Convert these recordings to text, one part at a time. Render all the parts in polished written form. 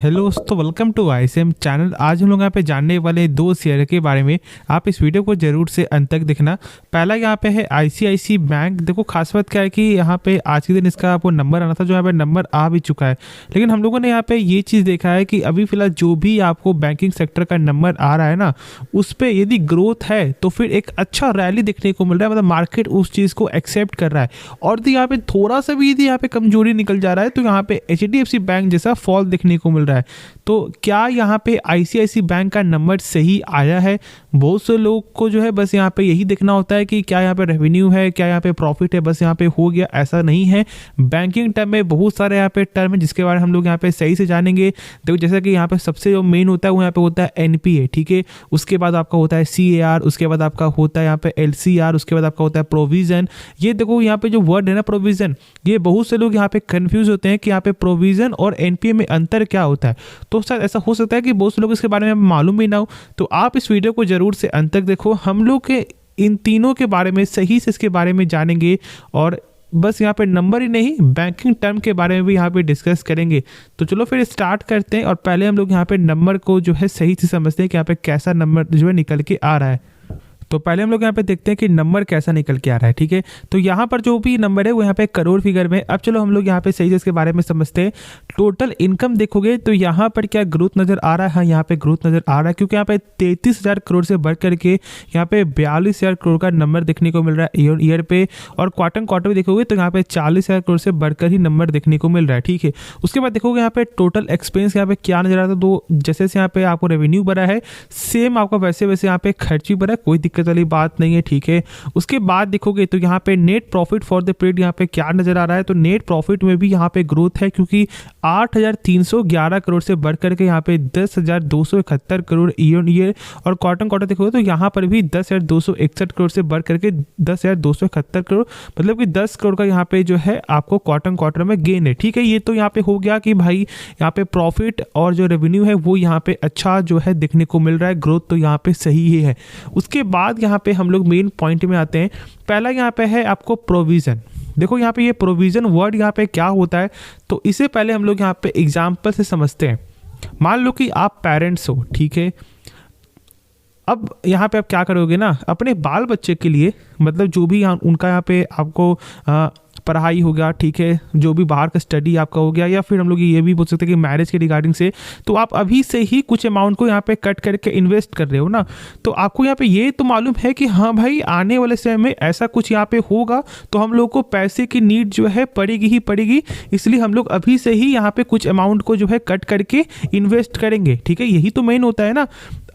Hello दोस्तों, welcome to ICM channel. आज हम लोग यहाँ पे जानने वाले हैं दो शेयर के बारे में। आप इस वीडियो को जरूर से अंत तक देखना। पहला यहाँ पे है आईसीआईसी बैंक। देखो खास बात क्या है कि यहाँ पे आज के दिन इसका आपको नंबर आना था, जो यहाँ पे नंबर आ भी चुका है। लेकिन हम लोगों ने यहाँ पे ये चीज़ देखा है कि अभी फिलहाल जो भी आपको बैंकिंग सेक्टर का नंबर आ रहा है ना, उस पर यदि ग्रोथ है तो फिर एक अच्छा रैली देखने को मिल रहा है। मतलब मार्केट उस चीज़ को एक्सेप्ट कर रहा है। और यदि यहाँ पे थोड़ा सा भी यदि यहाँ पे कमजोरी निकल जा रहा है तो यहाँ पे एचडीएफसी बैंक जैसा फॉल देखने को मिल रहा है। तो क्या यहाँ पे आईसीआईसी बैंक का नंबर सही आया है? बहुत से लोग को जो है बस यहाँ पे यही देखना होता है कि क्या यहाँ पे रेवेन्यू है, क्या यहाँ पे प्रॉफिट है, बस यहाँ पे हो गया। ऐसा नहीं है। बैंकिंग टर्म में बहुत सारे यहाँ पे टर्म है जिसके बारे में हम लोग यहाँ पे सही से जानेंगे। देखो जैसा कि यहाँ पे सबसे जो मेन होता है वो यहाँ पे होता है एनपीए, ठीक है। उसके बाद आपका होता है सीएआर, उसके बाद आपका होता है यहाँ पे एलसीआर, उसके बाद आपका होता है प्रोविजन। ये देखो यहाँ पे जो वर्ड है ना प्रोविजन, ये बहुत से लोग यहाँ पे कंफ्यूज होते हैं कि यहाँ पे प्रोविजन और एनपीए में अंतर क्या होता है। तो शायद ऐसा हो सकता है कि बहुत से लोग इसके बारे में मालूम भी ना हो। तो आप इस वीडियो को जरूर से अंत तक देखो। हम लोग के इन तीनों के बारे में सही से इसके बारे में जानेंगे और बस यहाँ पे नंबर ही नहीं, बैंकिंग टर्म के बारे में भी यहाँ पे डिस्कस करेंगे। तो चलो फिर स्टार्ट करते हैं। और पहले हम लोग यहाँ पे नंबर को जो है सही से समझते हैं कि यहाँ पे कैसा नंबर जो है निकल के आ रहा है। तो पहले हम लोग यहाँ पे देखते हैं कि नंबर कैसा निकल के आ रहा है, ठीक है। तो यहाँ पर जो भी नंबर है वो यहाँ पे करोड़ फिगर में। अब चलो हम लोग यहाँ पे सही से इसके बारे में समझते हैं। टोटल इनकम देखोगे तो यहाँ पर क्या ग्रोथ नजर आ रहा है? हाँ, यहाँ पे ग्रोथ नजर आ रहा है क्योंकि यहाँ पे 33,000 करोड़ से बढ़ करके यहाँ पे 42,000 करोड़ का नंबर देखने को मिल रहा है ईयर पे। और क्वार्टर भी देखोगे तो यहाँ पे 40,000 करोड़ से बढ़कर ही नंबर देखने को मिल रहा है, ठीक है। उसके बाद देखोगे यहाँ पे टोटल एक्सपेंस यहाँ पे क्या नजर आता है। तो जैसे यहाँ पे आपको रेवेन्यू बढ़ा है, सेम आपका वैसे वैसे यहाँ पे खर्च भी बढ़ा है, कोई दिक्कत वाली बात नहीं है, ठीक है। उसके बाद देखोगे तो यहाँ पे net profit for the period यहाँ पे क्या नजर आ रहा है। तो नेट प्रॉफिट में भी यहाँ पे ग्रोथ है क्योंकि 8,311 करोड़ से बढ़ करके यहाँ पे 10,271 करोड़ ईयर। और क्वार्टर देखोगे तो यहाँ पर भी 10,261 करोड़ से बढ़ करके 10,271 करोड़, मतलब कि 10 करोड़ का यहाँ पे जो है आपको क्वार्टर में गेन है, ठीक है। ये तो यहाँ पे हो गया कि भाई यहाँ पे प्रॉफिट और जो रेवेन्यू है वो यहाँ पे अच्छा जो है देखने को मिल रहा है, ग्रोथ तो यहाँ पे सही ही है। उसके बाद यहाँ पे हम लोग मेन पॉइंट में आते हैं। पहला यहाँ पे है आपको प्रोविजन। देखो यहाँ पे ये प्रोविजन वर्ड यहाँ पे क्या होता है, तो इसे पहले हम लोग यहाँ पे एग्जाम्पल से समझते हैं। मान लो कि आप पेरेंट्स हो, ठीक है। अब यहाँ पे आप क्या करोगे ना, अपने बाल बच्चे के लिए, मतलब जो भी उनका यहाँ पे आपको पढ़ाई हो गया, ठीक है, जो भी बाहर का स्टडी आपका हो गया, या फिर हम लोग ये भी बोल सकते हैं कि मैरिज के रिगार्डिंग से, तो आप अभी से ही कुछ अमाउंट को यहाँ पे कट करके इन्वेस्ट कर रहे हो ना। तो आपको यहाँ पे ये तो मालूम है कि हाँ भाई आने वाले समय में ऐसा कुछ यहाँ पे होगा तो हम लोग को पैसे की नीड जो है पड़ेगी ही पड़ेगी, इसलिए हम लोग अभी से ही यहाँ पे कुछ अमाउंट को जो है कट करके इन्वेस्ट करेंगे, ठीक है। यही तो मेन होता है ना।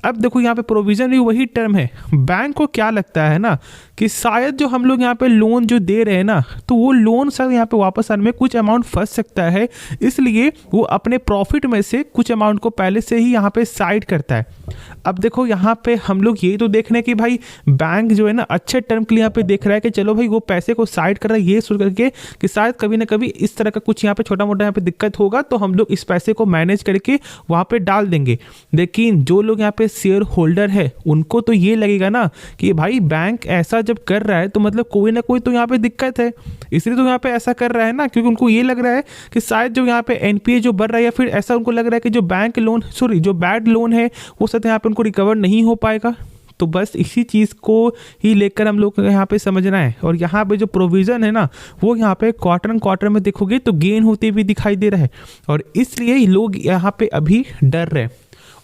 अब देखो यहाँ पे प्रोविजन भी वही टर्म है। बैंक को क्या लगता है ना कि शायद जो हम लोग यहाँ पे लोन जो दे रहे हैं ना, तो वो लोन सर यहाँ पे वापस आने में कुछ अमाउंट फंस सकता है, इसलिए वो अपने प्रॉफिट में से कुछ अमाउंट को पहले से ही यहाँ पे साइड करता है। अब देखो यहाँ पे हम लोग ये तो देख रहे हैं कि भाई बैंक जो है ना अच्छे टर्म के लिए यहाँ पे देख रहा है कि चलो भाई वो पैसे को साइड कर रहा है, ये सोच करके कि शायद कभी ना कभी इस तरह का कुछ यहाँ पे छोटा मोटा यहाँ पे दिक्कत होगा तो हम लोग इस पैसे को मैनेज करके वहाँ पे डाल देंगे। लेकिन जो लोग यहाँ पे शेयर होल्डर है उनको तो ये लगेगा ना कि भाई बैंक ऐसा जब कर रहा है तो मतलब कोई ना कोई तो यहाँ पे दिक्कत है, इसलिए तो यहाँ पे ऐसा कर रहा है ना, क्योंकि उनको ये लग रहा है कि शायद जो यहाँ पे एनपीए जो बढ़ रहा है, या फिर ऐसा उनको लग रहा है कि जो बैंक लोन जो बैड लोन है वो सब यहाँ पे उनको रिकवर नहीं हो पाएगा। तो बस इसी चीज़ को ही लेकर हम लोग यहाँ पे समझना है। और यहाँ पे जो प्रोविज़न है ना वो यहाँ पे क्वार्टर में देखोगे तो गेन होते हुए दिखाई दे रहा है, और इसलिए लोग यहाँ पे अभी डर रहे हैं।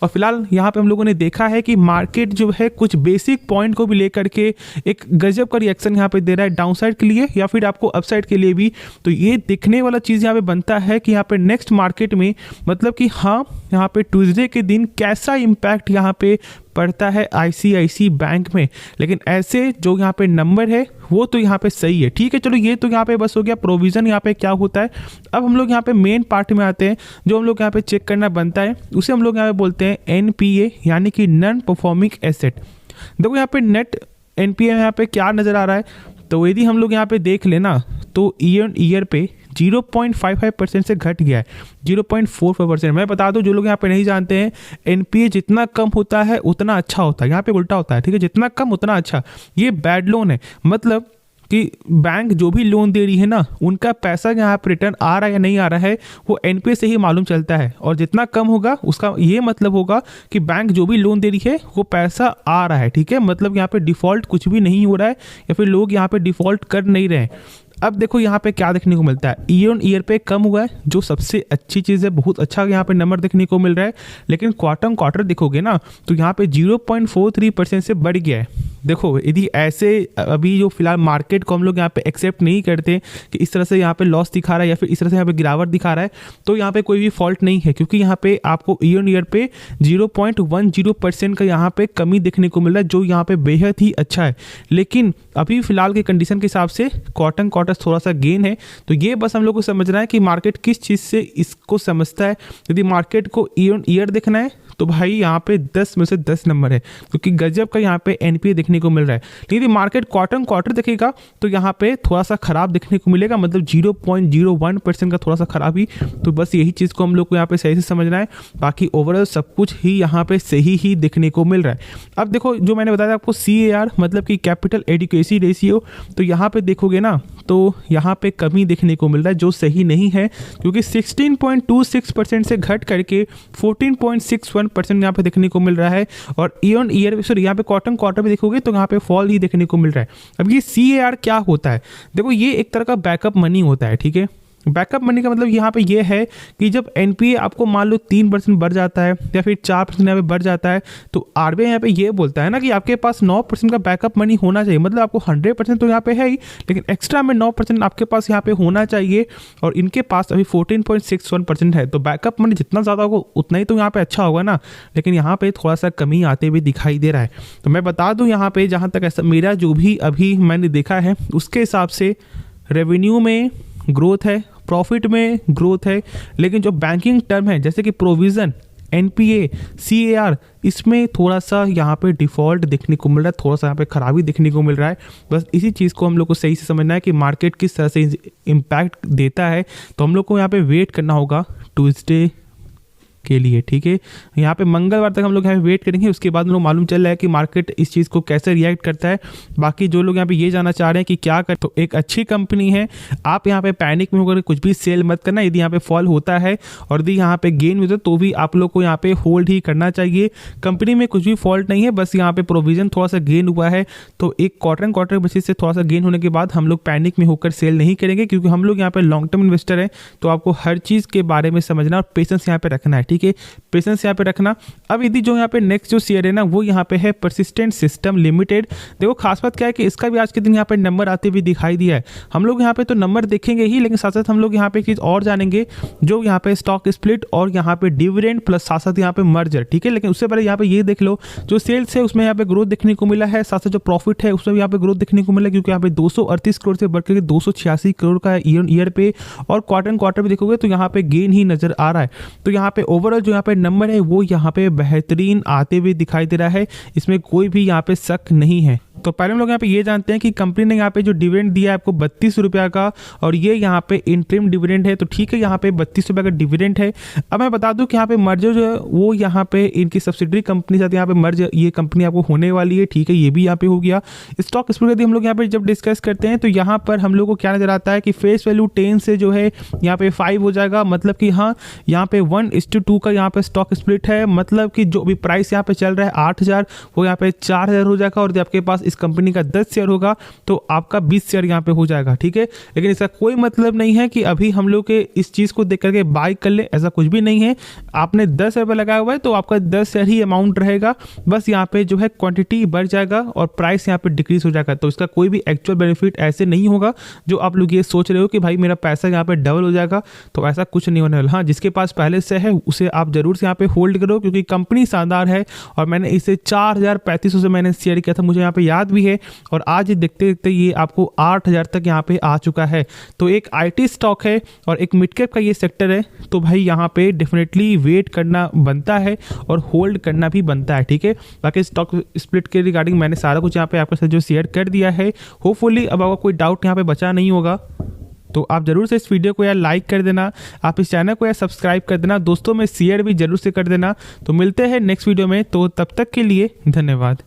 और फिलहाल यहाँ पे हम लोगों ने देखा है कि मार्केट जो है कुछ बेसिक पॉइंट को भी लेकर के एक गजब का रिएक्शन यहाँ पे दे रहा है, डाउनसाइड के लिए या फिर आपको अपसाइड के लिए भी। तो ये दिखने वाला चीज़ यहाँ पे बनता है कि यहाँ पे नेक्स्ट मार्केट में, मतलब कि हाँ यहाँ पे ट्यूसडे के दिन कैसा इम्पैक्ट यहाँ पे पड़ता है आईसीआईसी बैंक में। लेकिन ऐसे जो यहाँ पे नंबर है वो तो यहाँ पे सही है, ठीक है। चलो ये तो यहाँ पे बस हो गया प्रोविज़न यहाँ पे क्या होता है। अब हम लोग यहाँ पे मेन पार्ट में आते हैं। जो हम लोग यहाँ पे चेक करना बनता है उसे हम लोग यहाँ पे बोलते हैं एनपीए, यानी कि नॉन परफॉर्मिंग एसेट। देखो यहाँ पे नेट एनपीए यहाँ पे क्या नज़र आ रहा है। तो यदि हम लोग यहाँ पे देख लेना तो ईयर पे 0.55% से घट गया है 0.45%। मैं बता दूं जो लोग यहाँ पे नहीं जानते हैं, एनपीए जितना कम होता है उतना अच्छा होता है, यहाँ पे उल्टा होता है, ठीक है। जितना कम उतना अच्छा। ये बैड लोन है, मतलब कि बैंक जो भी लोन दे रही है ना, उनका पैसा यहाँ पर रिटर्न आ रहा है या नहीं आ रहा है वो एनपीए से ही मालूम चलता है। और जितना कम होगा उसका ये मतलब होगा कि बैंक जो भी लोन दे रही है वो पैसा आ रहा है, ठीक है। मतलब यहाँ पे डिफॉल्ट कुछ भी नहीं हो रहा है या फिर लोग यहाँ पे डिफॉल्ट कर नहीं रहे हैं। अब देखो यहाँ पे क्या देखने को मिलता है, ईयर ऑन ईयर पे कम हुआ है जो सबसे अच्छी चीज़ है, बहुत अच्छा यहाँ पे नंबर देखने को मिल रहा है। लेकिन क्वार्टर ऑन क्वार्टर देखोगे ना तो यहाँ पे 0.43% से बढ़ गया है। देखो यदि ऐसे अभी जो फिलहाल मार्केट को हम लोग यहाँ पे एक्सेप्ट नहीं करते कि इस तरह से यहाँ पे लॉस दिखा रहा है या फिर इस तरह से यहाँ पे गिरावट दिखा रहा है, तो यहाँ पे कोई भी फॉल्ट नहीं है, क्योंकि यहाँ पे आपको ईयर ऑन ईयर पे 0.10% का यहाँ पे कमी देखने को मिल रहा है जो यहाँ पे बेहद ही अच्छा है। लेकिन अभी फिलहाल के कंडीशन के हिसाब से क्वार्टर क्वार्टर थोड़ा सा गेन है। तो ये बस हम लोग को समझना है कि मार्केट किस चीज़ से इसको समझता है। यदि मार्केट को ईयर ऑन ईयर देखना है तो भाई यहाँ पे 10 में से 10 नंबर है, क्योंकि गजब का यहाँ पे एनपीए देखने को मिल रहा है। लेकिन यदि मार्केट क्वार्टर क्वार्टर देखेगा तो यहाँ पे थोड़ा सा खराब देखने को मिलेगा, मतलब 0.01% का थोड़ा सा खराबी। तो बस यही चीज़ को हम लोग को यहाँ पे सही से समझना है, बाकी ओवरऑल सब कुछ ही यहाँ पे सही ही देखने को मिल रहा है। अब देखो जो मैंने बताया आपको CAR मतलब कि कैपिटल एडिक्वेसी रेशियो, तो यहाँ पे देखोगे ना तो यहाँ पे कमी देखने को मिल रहा है जो सही नहीं है, क्योंकि 16.26% से घट करके 14.61% यहाँ पे देखने को मिल रहा है। और ईयर ऑन ईयर सॉरी यहाँ पे क्वार्टर भी देखोगे तो यहाँ पे फॉल ही देखने को मिल रहा है। अब ये CAR क्या होता है, देखो ये एक तरह का बैकअप मनी होता है, ठीक है। बैकअप मनी का मतलब यहाँ पे ये है कि जब एनपीए आपको मान लो 3% बढ़ जाता है या फिर 4% यहाँ पे बढ़ जाता है, तो आरबीआई यहाँ पे ये बोलता है ना कि आपके पास 9% का बैकअप मनी होना चाहिए। मतलब आपको 100% तो यहाँ पे है ही, लेकिन एक्स्ट्रा में 9% आपके पास यहाँ पे होना चाहिए, और इनके पास अभी 14.61% है। तो बैकअप मनी जितना ज़्यादा होगा उतना ही तो यहाँ पे अच्छा होगा ना, लेकिन यहाँ पे थोड़ा सा कमी आते हुए दिखाई दे रहा है। तो मैं बता दूँ यहाँ पे जहाँ तक ऐसा मेरा जो भी अभी मैंने देखा है उसके हिसाब से रेवेन्यू में ग्रोथ है, प्रॉफिट में ग्रोथ है, लेकिन जो बैंकिंग टर्म है जैसे कि प्रोविज़न, एनपीए, CAR, इसमें थोड़ा सा यहाँ पे डिफ़ॉल्ट देखने को मिल रहा है, थोड़ा सा यहाँ पे खराबी देखने को मिल रहा है। बस इसी चीज़ को हम लोग को सही से समझना है कि मार्केट किस तरह से इम्पैक्ट देता है। तो हम लोग को यहाँ पे वेट करना होगा ट्यूसडे के लिए, ठीक है। यहाँ पे मंगलवार तक हम लोग यहाँ पे वेट करेंगे, उसके बाद हम लोग मालूम चल रहा है कि मार्केट इस चीज़ को कैसे रिएक्ट करता है। बाकी जो लोग यहाँ पे ये जानना चाह रहे हैं कि क्या कर, तो एक अच्छी कंपनी है, आप यहाँ पे पैनिक में होकर कुछ भी सेल मत करना। यदि यहाँ पे फॉल होता है और यदि यहाँ पे गेन होता है तो भी आप लोग को यहाँ पे होल्ड ही करना चाहिए। कंपनी में कुछ भी फॉल्ट नहीं है, बस यहाँ पे प्रोविजन थोड़ा सा गेन हुआ है, तो एक क्वार्टर बेसिस से थोड़ा सा गेन होने के बाद हम लोग पैनिक में होकर सेल नहीं करेंगे, क्योंकि हम लोग यहाँ पे लॉन्ग टर्म इन्वेस्टर हैं। तो आपको हर चीज़ के बारे में समझना और पेशेंस यहाँ पे रखना है, ठीक है, पेशेंस यहाँ पे रखना। अब यदि जो यहाँ पे नेक्स्ट जो शेयर है ना वो यहाँ पे है परसिस्टेंट सिस्टम लिमिटेड। देखो खास बात क्या है कि इसका भी आज के दिन यहाँ पे नंबर आते हुए दिखाई दिया है। हम लोग यहाँ पे तो नंबर देखेंगे ही, लेकिन साथ साथ हम लोग यहाँ पे एक चीज़ और जानेंगे, जो यहाँ पे स्टॉक स्प्लिट और यहाँ पे डिविडेंड प्लस साथ साथ यहाँ पे मर्जर, ठीक है। लेकिन उससे पहले यहाँ पे ये देख लो, जो सेल्स है उसमें यहाँ पे ग्रोथ देखने को मिला है, साथ साथ जो प्रॉफिट है उसमें भी यहाँ पे ग्रोथ देखने को मिला है, क्योंकि यहाँ पे 238 करोड़ से बढ़कर 286 करोड़ का ईयर ऑन ईयर पे, और क्वार्टर भी देखोगे तो यहाँ पे गेन ही नजर आ रहा है। तो यहाँ पे ओवरऑल जो यहाँ पे नंबर है वो यहाँ पे बेहतरीन आते हुए दिखाई दे रहा है, इसमें कोई भी यहाँ पे शक नहीं है। तो पहले हम लोग यहाँ पे ये जानते हैं कि कंपनी ने यहाँ पे जो डिविडेंड दिया है आपको 32 रुपये का, और ये यहाँ पे इंटरिम डिविडेंड है, तो ठीक है यहाँ पे 32 रुपये का डिविडेंड है। अब मैं बता दूं कि यहाँ पे मर्जर जो है वो यहाँ पे इनकी सब्सिडरी कंपनी साथ यहाँ पे मर्ज ये कंपनी आपको होने वाली है, ठीक है, ये भी यहाँ पे हो गया। स्टॉक स्प्लिट यदि हम लोग यहाँ पे जब डिस्कस करते हैं तो यहाँ पर हम लोग को क्या नजर आता है कि फेस वैल्यू 10 से जो है यहाँ पे 5 हो जाएगा, मतलब कि हाँ यहाँ पे 1:2 का यहाँ पे स्टॉक स्प्लिट है, मतलब कि जो भी प्राइस यहाँ पे चल रहा है 8,000 वो यहाँ पे 4,000 हो जाएगा, और आपके पास इस कंपनी का 10 शेयर होगा तो आपका 20 शेयर यहाँ पे हो जाएगा, ठीक है। लेकिन इसका कोई मतलब नहीं है कि अभी हम लोग के इस चीज को देख करके बाय कर ले, ऐसा कुछ भी नहीं है। आपने 10 रुपये लगाया हुआ है तो आपका 10 शेयर ही अमाउंट रहेगा, बस यहाँ पे जो है क्वांटिटी बढ़ जाएगा और प्राइस यहाँ पे डिक्रीज हो जाएगा। तो इसका कोई भी एक्चुअल बेनिफिट ऐसे नहीं होगा जो आप लोग ये सोच रहे हो कि भाई मेरा पैसा यहाँ पे डबल हो जाएगा, तो ऐसा कुछ नहीं होने वाला। हाँ, जिसके पास पहले से है उसे आप जरूर से यहाँ पे होल्ड करो, क्योंकि कंपनी शानदार है, और मैंने इसे 4,3500 से मैंने शेयर किया था, मुझे यहाँ पे याद भी है, और आज देखते देखते ये आपको 8,000 तक यहाँ पे आ चुका है। तो एक आईटी स्टॉक है और एक मिड कैप का ये सेक्टर है, तो भाई यहाँ पे डेफिनेटली वेट करना बनता है और होल्ड करना भी बनता है, ठीक है। बाकी स्टॉक स्प्लिट के रिगार्डिंग मैंने सारा कुछ यहाँ पे आपके साथ जो शेयर कर दिया है। होपफुली अब आपका कोई डाउट यहाँ पे बचा नहीं होगा, तो आप जरूर से इस वीडियो को यार लाइक कर देना, आप इस चैनल को यार सब्सक्राइब कर देना, दोस्तों में शेयर भी जरूर से कर देना। तो मिलते हैं नेक्स्ट वीडियो में, तो तब तक के लिए धन्यवाद।